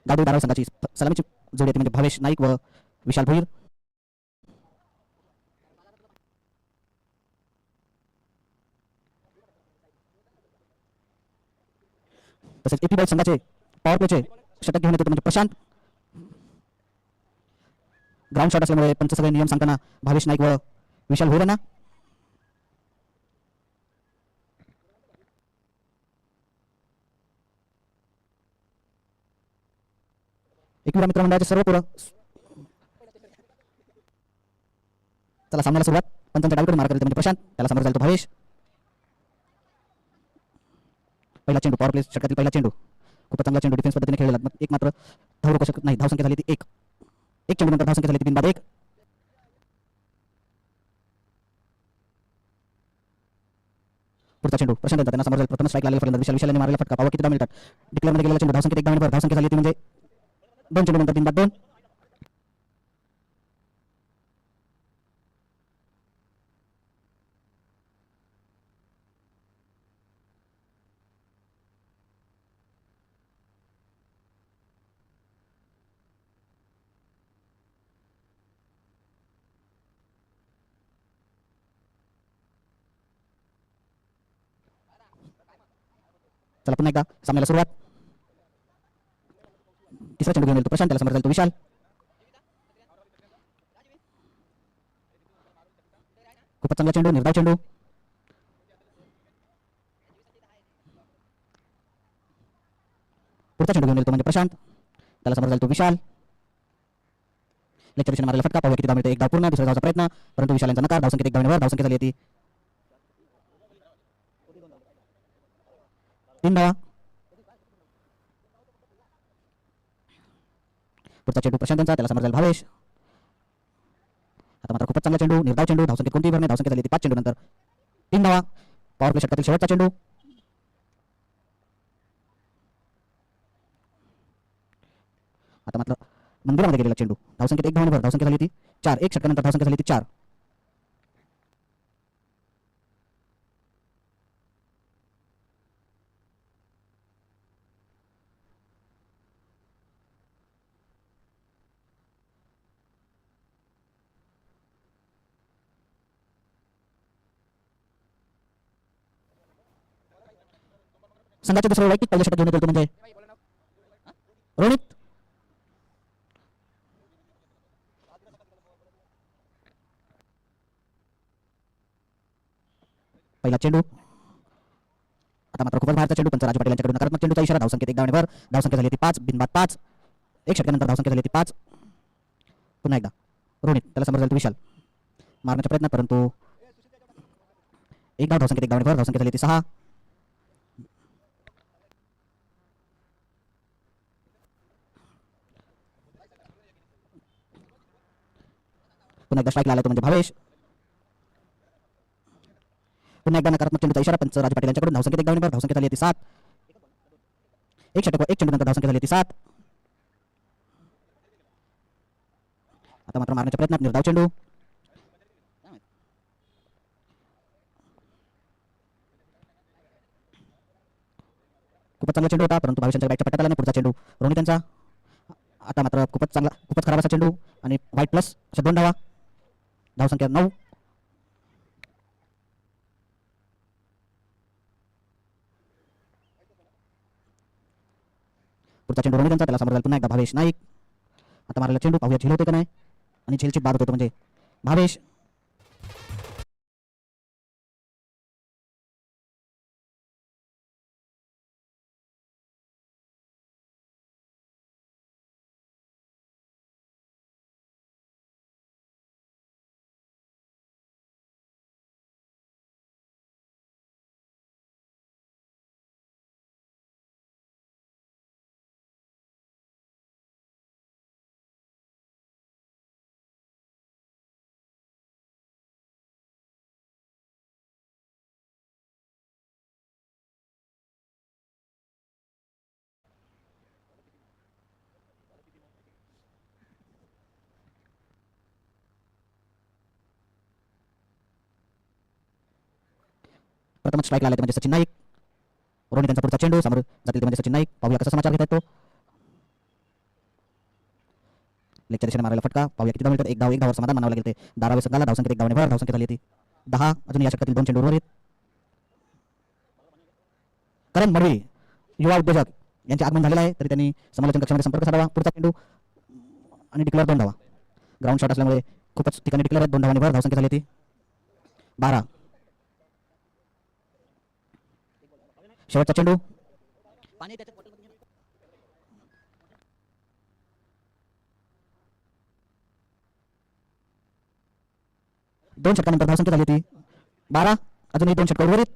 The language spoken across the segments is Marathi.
गावदेवी धारावी संघाची सलामीची जोडी येते म्हणजे भावेश नाईक व विशाल भोईर. तसेच एपी बाईट संघाचे पॉवर प्लेचे षटक घेऊन येतो म्हणजे प्रशांत. ग्राउंड शॉट असल्यामुळे पंच सगळे नियम सांगताना भावेश नाईक व विशाल भोईर यांना. एकविरा मित्र मंडळाचे सर्व पोरं चला सामन्याला सुरुवात. पंचांच्या डावीकडून मार्क करते म्हणजे प्रशांत, त्याला समोर जाईल तो भावेश. पहिला चेंडू पॉवर प्ले षटकातील पहिला चेंडू खूपच चांगला चेंडू डिफेन्स पद्धतीने खेळलेला. एक मात्र धाव रोखू शकत नाही. धावसंख्या झाली ती एक चेंडू नंतर धावसंख्या झाली ती बिनबाद एक. पुढचा चेंडू प्रशांत यांचा, त्यांना समोर जाईल प्रथम स्ट्राईक लागलेला फलंदाज विशाल यांनी मारलेला फटका. पावर किती धाव मिळतात. डिक्लेअर मध्ये गेलेला चेंडू धावसंख्या एक धावण्यावर धावसंख्या झाली ती म्हणजे दोन चेंडू नंतर बिनबाद दोन. चला पुन्हा एकदा सामन्याला सुरुवात. तिसरा चेंडू घेऊन येतो प्रशांत, त्याला समोर जाईल तो विशाल. खूपच चांगला चेंडू, निर्धाव चेंडू. पुढचा चेंडू घेऊन येतो म्हणजे प्रशांत, त्याला समोर जाईल तो विशाल. लेगच्या दिशेने मारलेला फटका. पाहूया किती धाव मिळते. एक धाव पूर्ण. दुसऱ्या धावचा प्रयत्न परंतु विशाल यांचा नकार. धावसंख्येत एक धावण्यावर धावसंख्या झाली ती 3 धावा. पुढचा चेंडू प्रशांत यांचा, त्याला समोर जाईल भावेश. आता मात्र खूपच चांगला चेंडू, निर्धाव चेंडू. धावसंख्येत कोणतीही भर नाही. धावसंख्या झाली ती 5 चेंडू नंतर 3 धावा. पॉवर प्ले षटकातील शेवटचा चेंडू. आता मात्र मंदिरामध्ये गेलेला चेंडू. धावसंख्येत एक धावण्यावर धावसंख्या झाली ती 4. एक षटकानंतर धावसंख्या झाली ती 4. संघाचे दुसरे वैयक्तिक पहिले षटक घेऊन येतो म्हणजे रोहित. पहिला चेंडू. आता मात्र खूपच बाहेरचा चेंडू. पंच राजू पाटील यांच्याकडून नकारात्मक चेंडूचा इशारा. धावसंख्येत एक धावण्यावर धावसंख्या झाली ती 5. बिनबाद 5. एक षटकानंतर धावसंख्या झाली ती 5. पुन्हा एकदा रोहित, त्याला समोर जाईल तो विशाल. मारण्याचा प्रयत्न परंतु एक धाव. धावसंख्येत एक धावण्यावर धावसंख्या झाली ती 6. पुन्हा एकदा स्ट्राईक लागला तो म्हणजे भावेश. पुन्हा एकदा नकारात्मक चेंडूचा इशारा. पंच राजू पाटील यांच्याकडून धावसंख्येत एक धावण्यावर धावसंख्या झाली ती 7. एक षटक एक चेंडू नंतर धावसंख्या झाली ती 7. आता मात्र मारण्याच्या प्रयत्नात निर्धाव चेंडू. खूपच चांगला चेंडू होता परंतु भावेश यांच्या बॅटच्या पट्ट्यात आला नाही. पुढचा चेंडू रोहित यांचा. आता मात्र खूपच खराब असा चेंडू आणि वाईट प्लस अशा 2 धावा. धावसंख्या 9. पुढचा चेंडू रोहित यांचा, त्याला समोर जाईल पुन्हा एकदा भावेश नाईक. आता मारलेला चेंडू पाहूया झेल होते का नाही आणि झेलची बाद होते म्हणजे भावेश. प्रथम स्ट्राईक लागला म्हणजे सचिन नाईक. रोहित यांचा पुढचा चेंडू समोर जातील म्हणजे सचिन नाईक. पाहूया कसा समाचार घेत आहेत तो. लेगच्या दिशेने मारायला फटका. पाहूया किती धाव मिळतात. एक धाव समाधान मानावं लागेल. ते धारावे संघाला धावसंख्येत 1 धावाने भर. धावसंख्या झाली ती 10. अजून या षटकातील 2 चेंडू उर्वरित. करण मडवी युवा उद्योजक यांचे आगमन झालेलं आहे, तरी त्यांनी समालोचन कक्षामध्ये संपर्क साधावा. पुढचा चेंडू आणि डिक्लेअर 2 धावा. ग्राउंड शॉट असल्यामुळे खूपच ठिकाणी डिक्लेअर आहेत. 2 धावांनी भर. धावसंख्या झाली ती 12. शेवटचा चेंडू. दोन षटकानंतर धावसंख्या झाली ती 12. अजूनही 2 षटक उर्वरित.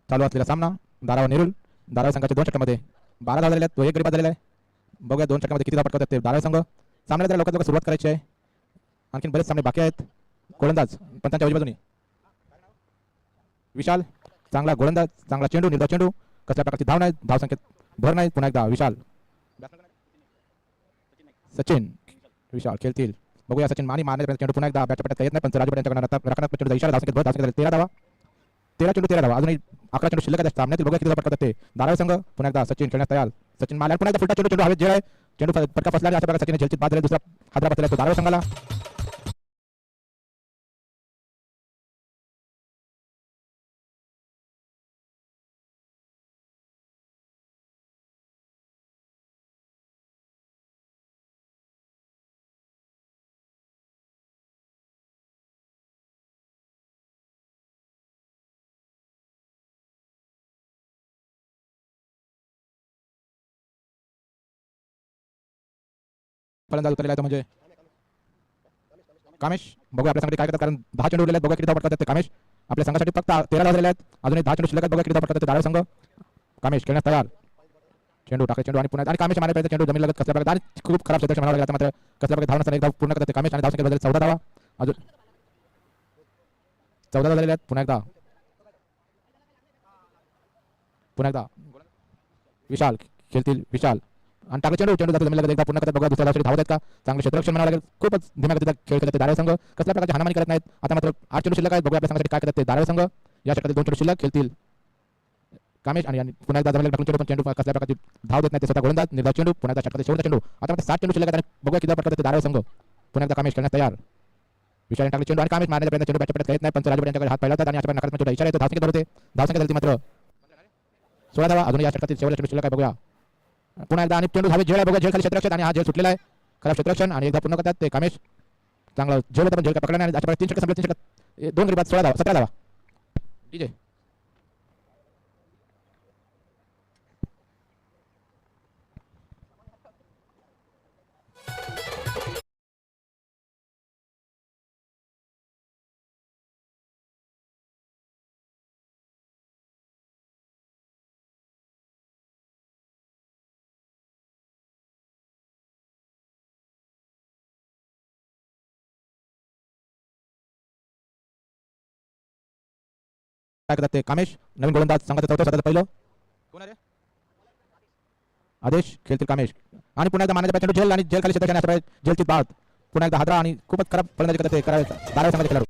चालू असलेला सामना दारावा नेरुल. दारावा संघाच्या 2 षटकामध्ये 12 धावा झालेल्या आहेत. तो एक गडी बाद झालेला आहे. बघूया 2 षटकामध्ये किती धावा पटकावतात ते दारावा संघ. सामन्याला जरा लवकर सुरुवात करायची आहे. आणखीन बरेच सामने बाकी आहेत. गोलंदाज पंतांच्या उजव्या बाजूने विशाल. चांगला गोलंदाज, चांगला चेंडू, निर्धाव चेंडू. कसल्या प्रकारची धाव नाही, धावसंख्येत भर नाही. पुन्हा एकदा विशाल. सचिन. विशाल खेळतील. बघूया सचिन मानी मारण्याचा चेंडू पुन्हा एकदा बॅटच्या पट्ट्यात येत नाही, पण राजू यांच्याकडे राखणात्मक चेंडूचा इशारा. धावसंख्येत भर. धावसंख्येत 13 धावा. 13 चेंडू 13 धावा. अजूनही 11 चेंडू शिल्लक आहे सामन्यातील. बघूया किती धावा पटकावतात ते दारावा संघ. पुन्हा एकदा सचिन खेळण्यास तयार. सचिन मारल्या पुन्हा एकदा फुलटा चेंडू. चेंडू हवेत जे आहे. चेंडू फटका फसला. अशा प्रकारे सचिन झेलची बाद झाली. दुसरा हादरा बसलेला दारावा संघाला. फलंदाज उतरलेला आहे तो म्हणजे कामेश. बघूया आपल्या संघात काय करतात, कारण 10 चेंडू उरलेले आहेत. बघूया किती धावा पटकावतात ते कामेश. आपल्या संघासाठी फक्त 13 धावा झालेले आहेत. अजूनही 10 चेंडू शिल्लक आहेत. बघूया किती धावा पटकावतात ते दारावा संघ. कामेश खेळण्यास तयार. चेंडू टाकले. चेंडू आणि पुन्हा आणि कामेश मारण्यापर्यंत चेंडू जमीन लगत कसल्या प्रकारे आणि खूप खराब क्षेत्र म्हणावं लागेल. आता मात्र कसल्या प्रकारे धावण्याचा एक धाव पूर्ण करतात ते कामेश आणि धावसंख्या बदल 14 धावा. अजून 14 धावा झालेल्या आहेत. पुन्हा एकदा विशाल खेळतील. विशाल आणि टाकले चेंडू. चेंडू जातो जमीन लगत एकदा पूर्ण करतात. बघा दुसऱ्या धावसाठी धावत आहेत का. चांगले क्षेत्ररक्षण म्हणावं लागेल. खूपच धीम्या गतीचा खेळ खेळतात ते दारावा संघ. कसल्या प्रकारची हाणामारी करत नाहीत. आता मात्र 8 चेंडू शिल्लक आहेत. बघूया आपल्या संघासाठी काय करतात ते दारावा संघ. या षटकातील 2 चेंडू शिल्लक खेळतील कामेश आणि पुन्हा एकदा जमीन टाकून चेंडू, पण चेंडू कसल्या प्रकारची धाव देत नाही ते स्वतः गोलंदाज. निर्धाव चेंडू. पुन्हा एकदा षटकातील शेवटचा चेंडू. आता मात्र 7 चेंडू शिल्लक आहेत. बघूया किती पटकावतात ते दारावा संघ. पुन्हा एकदा कामेश खेळण्यास तयार. विशाल टाकले चेंडू आणि कामेश मारण्याचा प्रयत्न. चेंडू बॅटच्या पट्ट्यात येत नाही, पण राजू यांच्याकडे हात पाहिला होता आणि अशा प्रकारे नकारात्मक इशारा येतो. धावसंख्या भरते. धावसंख्या झाली मात्र 16 धावा. अजून या षटकातील शेवटचा चेंडू शिल्लक आहे. बघूया पुन्हा एकदा आणि चेंडू धावे झेल आहे. बघा झेल खाली क्षेत्ररक्षण आणि हा झेल सुटलेला आहे. खराब क्षेत्ररक्षण आणि एकदा पूर्ण करतात ते कामेश. चांगला झेल होता, पण झेल पकडला नाही. अशा प्रकारे 3 षटक संपले. 3 षटक 2 गडी बाद. 16 धावा. 17 धावा. डीजे काय करतात ते कामेश. नवीन गोलंदाज संघाचा चौथा सध्या पहिलं कोण आहे. आदेश खेळतील कामेश आणि पुन्हा एकदा मारण्याचा चेंडू झेल आणि झेल खाली क्षेत्ररक्षण. झेलची बाद. पुन्हा एकदा हादरा आणि खूपच खराब फलंदाजी करतात ते करावे दारावा संघाचे खेळाडू.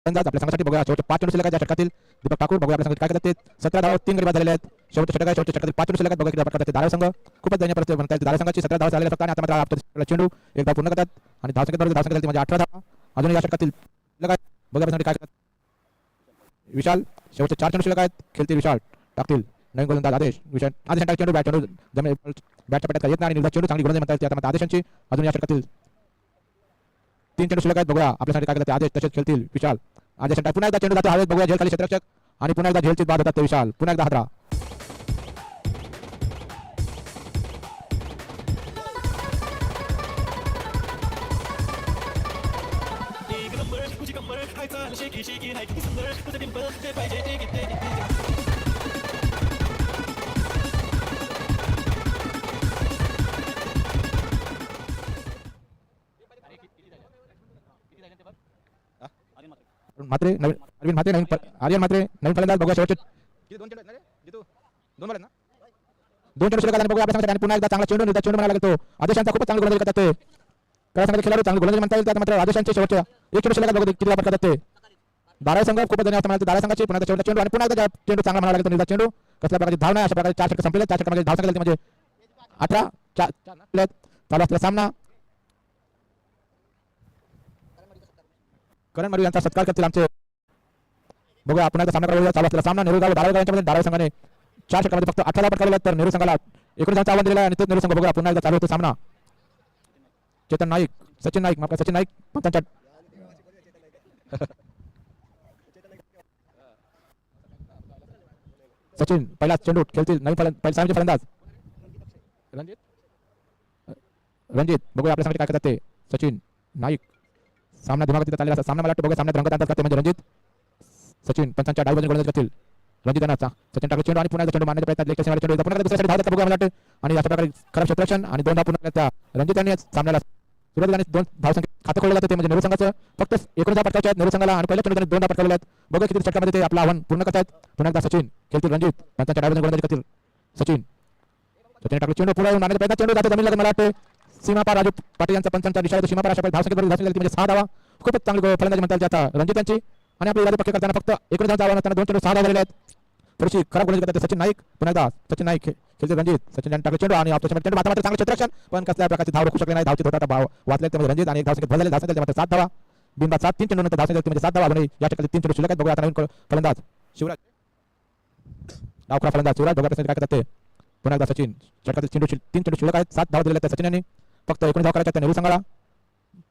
आपल्या संघासाठी बघा शेवटचे 5 चेंडू शिल्लक आहेत. या षटकातील दीपक ठाकूर. बघूया आपल्या संघात काय करतात ते. 17 धावा. 3 गडी बाद झालेले आहेत. शेवटचे षटक आहे. शेवटच्या षटकातील 5 चेंडू शिल्लक आहेत. बघा किती पटकावतात ते दारावा संघ. खूपच दयनीय परिस्थिती म्हणता येईल दारावा संघाची. 17 धावा झालेल्या फक्त आणि आता मात्र आपला चेंडू एकदा पूर्ण करतात आणि धावसंख्या झाली म्हणजे 18 धावा. अजून या षटकातील शिल्लक आहेत. बघा आपल्या काय करतात विशाल. शेवटचे 4 चेंडू शिल्लक आहेत. खेळतील विशाल. टाकतील नवीन गोलंदाज आदेश. विशाल आदेश चेंडू बॅट चेंडू जमीन बॅटच्या पट्ट्यात येत नाही आणि निर्धाव चेंडू चांगली गोलंदाजी म्हणता येते आता आदेशांची. अजून या षटकातील 3 चेंडू शिल्लक आहेत. बघूया आपल्यासाठी काय करतात आदेश. तसेच खेळतील विशाल. आदेश पुन्हा एकदा चेंडू जातो हवेत. बघूया झेल खाली क्षेत्ररक्षक आणि पुन्हा एकदा झेलची बाद होतात ते विशाल. पुन्हा एकदा हादरा. म्हात्रे नवीन अरविंद म्हात्रे नवीन आर्यन म्हात्रे नवीन फलंदाज बघूया शेवटचे किती दोन चेंडू आहेत ना रे? जितू दोन बॉल आहेत ना दोन चेंडू शिल्लक आहेत आणि बघूया आपल्या संघासाठी पुन्हा एकदा चांगला चेंडू निर्धार चेंडू म्हणायला लागतो आदेशांचा खूपच चांगला गोलंदाजी करतात ते काय सांगते खेळाडू चांगले गोलंदाजी म्हणता येईल त्यात मात्र आदेशांचे शेवटच्या एक चेंडू शिल्लक बघू किती वापर करतात ते दारा संघ खूपच धन्यवाद म्हणाले दारा संघाची पुन्हा शेवटचा चेंडू आणि पुन्हा एकदा चेंडू चांगला म्हणायला लागतो निर्धार चेंडू कसल्या प्रकारची धाव नाही अशा प्रकारे 4 षटक संपले 4 षटकामध्ये धाव संख्या म्हणजे 18 चालू असलेला सामना करण मर्वी यांचा सत्कार करतील आमचे बघूया आपण एकदा सामना करायला चालू असलेला सामना नेहरू गाव दारा यांच्यामध्ये दारा संघाने 4 षटकामध्ये फक्त 18 पटकावले तर नेहरू संघाला 19 आव्हान दिलेला आहे आणि तो नेहरू संघ बघूया पुन्हा एकदा चालू होतो सामना चेतन नाईक सचिन नाईक माफ सचिन नाईक पंचांच्या सचिन पहिला चेंडू खेळतील नवीन पहिला फलंदाज रणजित बघूया आपल्या संघाचे काय करतात ते सचिन नाईक सामना दिमागात चाललेला सामना मला वाटतं बघूया सामन्यात रंगत आणतात करते म्हणजे रणजित सचिन पंचांच्या डावीबाजूने गोलंदाजी करतील रणजित यांना सचिन टाकले चेंडू आणि पुन्हा चेंडू मारण्याच्या प्रयत्नात लेग चेंडू चेंडू पुन्हा दुसऱ्या धावतात बघूया मला वाटतं आणि अशा प्रकारे खराब क्षेत्ररक्षण आणि दोनदा पुन्हा त्या रणजित यांनी सामन्याला सुरुवातीला 2 धावसंख्या खातं खोललं जाते ते म्हणजे नेहरू संघाचं फक्त 19 पटकावचे आहेत नेहरू संघाला आणि पहिल्या चेंडू त्यांनी 2 पटकावले आहेत बघा किती षटकामध्ये ते आपलं आव्हान पूर्ण करतात पुन्हा एकदा सचिन खेळतील रणजित पंचांच्या डावीबाजूने गोलंदाजी करतील सचिन टाकले चेंडू पुढे मारण्याचा प्रयत्न चेंडू जातो जमिनीला मला वाटते सीमापार राजू पाटील यांचा पंचांच्या दिशा सीमापार अशा धावसंख्येत म्हणजे 6 धावा खूपच चांगली फलंदाजी म्हणता येईल आता रणजित यांची आणि आपले इरादे पक्के करताना फक्त 19 धावांचं आव्हान असताना 2 चेंडू 6 धावा झालेले आहेत थोडीशी खराब गोलंदाजी करतात सचिन नाईक पुन्हा एकदा सचिन नाईक खेळते रणजित सचिन यांनी टाकले चेंडू आणि आपल्या चेंडू मात्र चांगलं क्षेत्ररक्षण पण कसल्या प्रकारची धाव रोखू शकले नाही धावची थोडा भाव वाचले त्यामध्ये रणजित आणि एक धावसंख्येत भर झाले धावसंख्येत मात्र 7 धावा बिनबाद 7 3 चेंडू नंतर धावसंख्येत म्हणजे 7 धावा अजूनही या षटकातील 3 चेंडू शिल्लक आहेत बघूया आता नवीन फलंदाज शिवराज डावखुरा फलंदाज शिवराज बघा काय करतात ते पुन्हा एकदा सचिन षटकातील 3 चेंडू शिल्लक आहेत 7 धावा दिलेल्या आहेत सचिन यांनी फक्त 19 धावा करायच्या नेहरू संघाला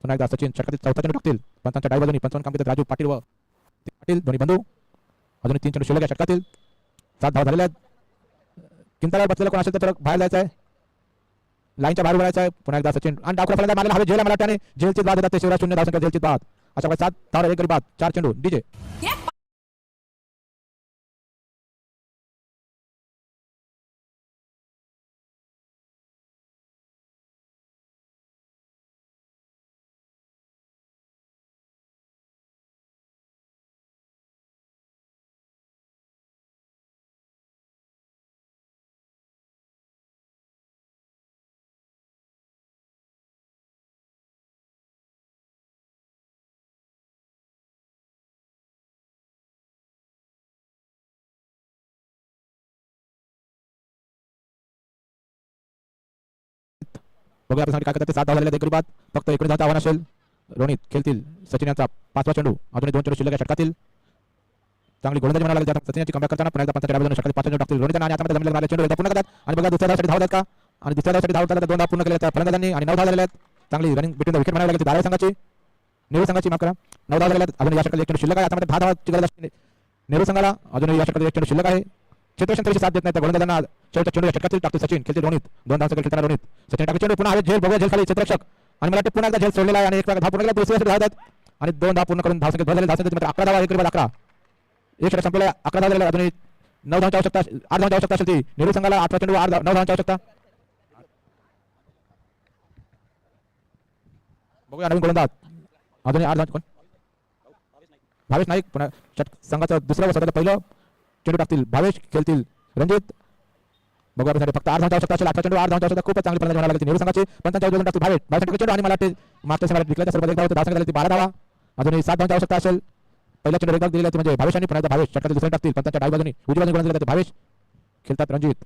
पुन्हा एकदा सचिन षटकातील 4था चेंडू टाकतील पंचांच्या डावीबाजूने पंचावन्न काम करतात राजू पाटील व पाटील दोन्ही बंधू अजून 3 चेंडू शिल्लक आहे षटकातील 7 धावा झालेल्या आहेत किंताला बसलेलं कोण असेल तर बाहेर जायचं आहे लाईनच्या बाहेर उभारायचं आहे पुन्हा एकदा सचिन आणि डावखुरा फलंदाज मारलेला हवे झेल मला वाटतं आणि झेलची बाद देतात ते शिवराज 0 धावसंख्या झेलची बाद अशा प्रकारे 7 धावा 1 गडी बाद 4 चेंडू डीजे बघूया आपल्यासाठी काय करतात ते 7 धावा झालेल्या 1 गडी बाद फक्त 19 धावांचं आव्हान असेल रोनित खेळतील सचिन यांचा 5वा चेंडू अजून 2 चेंडू शिल्लक आहे षटकातील चांगली गोलंदाजी म्हणायला लागली सचिन यांची कमबॅक करताना पुन्हा एकदा पंचांच्या डावीबाजूने षटकातील 5 चेंडू टाकतील रोनित आणि आता जमिनीला मारले चेंडू एकदा पूर्ण करतात आणि बघा दुसऱ्या धावासाठी धाव देतात का आणि दुसऱ्या धावासाठी धाव करतात 2 धावा पूर्ण केल्या त्या फलंदाजांनी आणि 9 धावा झालेल्या आहेत चांगली रनिंग बिटवीन द विकेट म्हणायला लागली दारा संघाची नेहरू संघाची माफ करा 9 धावा झालेल्या आहेत अजून या षटकातील 1 चेंडू शिल्लक आहे आता 10 धावाची गरज असते नेहरू संघाला अजून या षटकातील 1 चेंडू शिल्लक आहे क्षेत्ररक्षण तरी साथ देत नाही त्या गोलंदाजांना शेवटच्या चेंडू षटकातील टाकतील सचिन खेळतील रोनित 2 धावांचा खेळताना रोनित सचिन टाकले चेंडू पुन्हा झेल बघूया झेल खाली क्षेत्ररक्षक आणि मला वाटतं पुन्हा एकदा झेल सोडलेला आहे आणि 1 धाव पूर्ण केला दुसऱ्या धाव आहेत आणि 2 धाव पूर्ण करून धावसंख्येत भर झाले धावसंख्येत मात्र 11 धावा 1 गडी बाद 11 एक षटक संपलेला 11 धावा झालेल्या अजून 9 धावांची आवश्यकता 8 धावांची आवश्यकता असेल ती नेहरू संघाला 8वा चेंडू 9 धावांची आवश्यकता बघूया नवीन गोलंदाज अजून 8 धावांची कोण भावेश नाईक पुन्हा संघाचं दुसरं व स्वतःचं पहिलं चेंडू टाकतील भावेश खेळतील रणजित बघूया आपण फक्त 8 धावांची आवश्यकता असेल 8वा चेंडू 8 धावांची आवश्यकता खूपच चांगली फलंदाजी म्हणायला लागली नेहरू संघाची 55 टाकतील भावेश टाकले चेंडू आणि मला वाटते मागच्या संघाला विकल्याच्या सर्वात 1 धाव धावसंख्या झाली ती 12 धावा अजूनही 7 धावांची आवश्यकता असेल पहिल्या चेंडू एकदा दिलेला म्हणजे भावेश आणि पुन्हा भावेश षटकातील दुसऱ्या टाकतील पंचांच्या डावीबाजूने उजवी बाजूने गोलंदाजी करतात भावेश खेळतात रणजित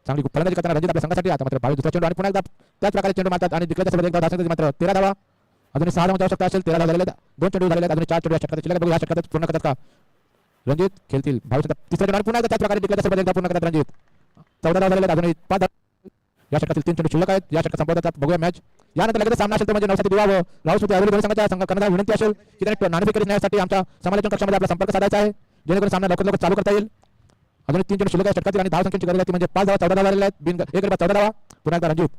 चांगली फलंदाजी करताना रणजित आपल्या संघासाठी आता मात्र भावेश दुसरा चेंडू आणि पुन्हा एकदा त्याच प्रकारे चेंडू मारतात आणि विकल्याच्या सर्वात 1 धाव धावसंख्या मात्र 13 धावा अजून 6 धावांची आवश्यकता असेल 13 धावा झालेल्या 2 चेंडू झालेले अजून 4 चेंडू षटकातील शिल्लक बघू या षटकात पूर्ण करतात का रणजित खेळतील भावेश तिसऱ्या चेंडू आणि पुन्हा एकदा त्याच प्रकारे विकल्याच्या सर्वात 1 धाव पूर्ण करतात रणजित 14 धावा झालेल्या अजून 5 या षटकातील 3 चेंडू शिल्लक आहेत या षटकात संपवतात बघूया मॅच यानंतर लगेच सामना असेल तर म्हणजे नवसाती दिवा व राहुल अवेलेबल संघाच्या संघांना विनंती असेल की त्यांनी नाणेफेक करण्यासाठी आमच्या समालोचन कक्षामध्ये आपला संपर्क साधायचा आहे जेणेकरून सामना लवकर चालू करता येईल अजून 3 चेंडू शिल्लक आहे षटकातील आणि धाव संख्येची गरज आहे म्हणजे 5 धावा 14 धावा झालेल्या आहेत बिन 1 गडी बाद 14 धावा पुन्हा एकदा रणजित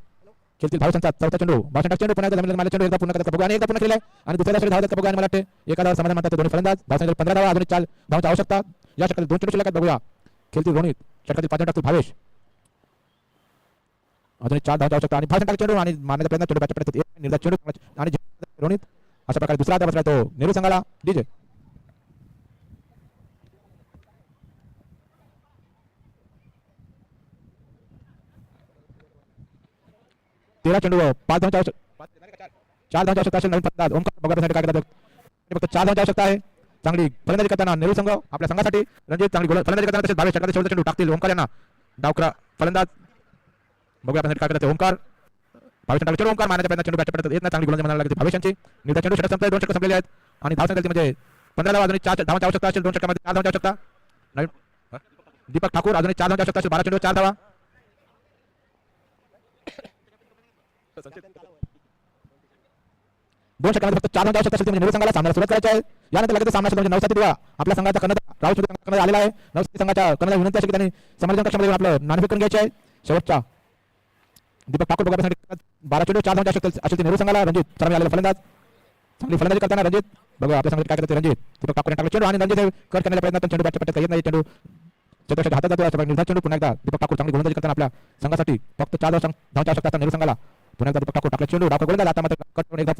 खेळतील भावेशांचा 4था चेंडू भाषण चेंडू पुन्हा एकदा जमिनीला मारले चेंडू एकदा पूर्ण करतात बघू आणि एकदा पूर्ण केले आणि दुसऱ्या धाव देतात बघू आणि मला वाटते एका धावा समाधान म्हणतात दोन्ही फलंदाज भाषण 15 धावा अजून 4 धावांची आवश्यकता या षटकातील 2 चेंडू शिल्लक आहेत बघूया खेळतील रोनित षटकातील 5 टाकतील भावेश अजून 4 धावांची आवश्यकता आणि भाषण चेंडू आणि मारण्याचा प्रयत्न चेंडू बॅटच्या प्रयत्न निर्धार चेंडू आणि रोनित अशा प्रकारे दुसरा धावा तो नेहरू संघाला डीजे 13 चेंडू 5 धावांची आवश्यकता 4 धावांची आवश्यकता असेल नवीन फलंदाज ओमकार बघा त्यासाठी काय करतात फक्त 4 धावांची आवश्यकता आहे चांगली फलंदाजी करताना नेहरू संघ आपल्या संघासाठी रणजित चांगली फलंदाजी करताना तसेच 22 षटकाचा शेवटचा चेंडू टाकतील ओमकार यांना डावकरा फलंदाज बघूया आपण काय करतात ओमकार 22 षटकाचा चेंडू ओमकार मारण्याच्या प्रयत्नात चेंडू बॅटच्या पडतात येत नाही चांगली गोलंदाजी म्हणायला लागते भविष्यांची निर्धार चेंडू षटक संपले 2 षटक संपलेले आहेत आणि धावसंख्या म्हणजे 15 धावा अजून 4 धावांची आवश्यकता असेल 2 षटकामध्ये 4 धावांची आवश्यकता नवीन दीपक ठाकूर अजून 4 धावांची आवश्यकता असेल 12 चेंडू 4 धावा 2 षटकामध्ये फक्त 4 धावांची आवश्यकता असेल म्हणजे नेहरू संघाला सामना सुरुवात करायची आहे यानंतर लगेच सामना सुरू म्हणजे 9 दिवा आपल्या संघाचा कर्णधार राहुल सुद्धा आलेला आहे 9 संघाच्या कर्णधार विनंती अशी की त्यांनी समालोचन कक्षामध्ये आपलं नाणेफेक करून घ्यायचे आहे शेवटच्या दीपक ठाकूर बघा 12 चेंडू 4 धावांची आवश्यकता असेल नेहरू संघाला रणजित सरामी आलेला फलंदाज चांगली फलंदाजी करताना रणजित बघा आपल्या संघात काय करते रणजित दीपक ठाकूर टाकले चेंडू आणि रणजित हे कट करण्याच्या प्रयत्नात चेंडू बॅटच्या पट्ट्यात येत नाही चेंडू चतुर्षाच्या हातात जातो अशा निर्धार चेंडू पुन्हा एकदा दीपक ठाकूर चांगली गोलंदाजी करताना आपल्या संघासाठी फक्त 4 धावांची आवश्यकता नेहरू संघाला पुन्हा एकदा दीपक ठाकूर टाकले चेंडू डावकर गोलंदाज आता मात्र कट करून एकदा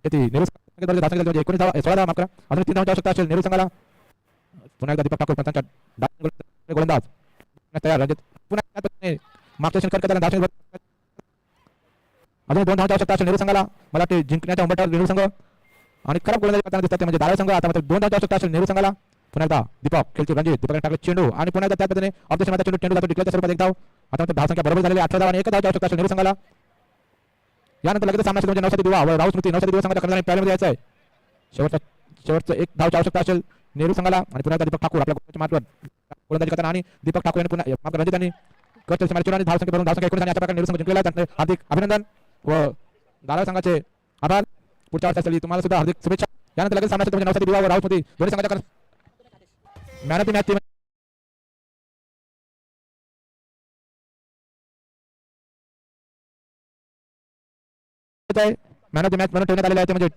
येते नेहरू संघाचे म्हणजे 19 धावा 16 धावा माफ करा अजून 3 धावांची आवश्यकता असेल नेहरू संघाला पुन्हा एकदा दीपक ठाकूर पंचांच्या गोलंदाज तयार रणजित पुन्हा मागच्या षटकात करताना धावसंख्या अजून 2 धावांची आवश्यकता असेल नेहरू संघाला मला ते जिंकण्याच्या उंबरठ्यावर नेहरू संघ आणि खराब गोलंदाजी करताना दिसतात ते म्हणजे दारा संघ आता मात्र 2 धावांची आवश्यकता असेल नेहरू संघाला पुन्हा एकदा दीपक खेळतो रणजित दीपक टाकले चेंडू आणि पुन्हा एकदा त्याच पद्धतीने ऑब्जेक्शन चेंडू जातो डिक्लेअरच्या स्वरूपात एक धाव आता मात्र धावसंख्या बरोबर झालेली 18 धावा आणि 1 धावांची आवश्यकता असेल नेहरू संघाला यानंतर लगेच सामना म्हणजे 9 दिवा राहुल स्मृती 9 दिवस संघाच्या कर्णधाराने पॅलमध्ये यायचं आहे शेवटचं 1 धावाची आवश्यकता असेल नेहरू संघाला आणि पुन्हा दीपक ठाकूर आपल्या गोलच्या मार्गावर गोलंदाजी करताना आणि दीपक ठाकूर यांनी पुन्हा रणजित यांनी कट चेंडू आणि धावसंख्या भरून धावसंख्या 19 आणि अशा प्रकारे नेहरू संघ जिंकलेला आहे हार्दिक अभिनंदन व दारा संघाचे आभार पुढच्या वर्षासाठी तुम्हाला सुद्धा हार्दिक शुभेच्छा यानंतर लगेच सामना म्हणजे 9 दिवा व राहुल स्मृती दोन्ही संघाच्या man of the match man of the match म्हणून ठेवण्यात आलेला आहे ते म्हणजे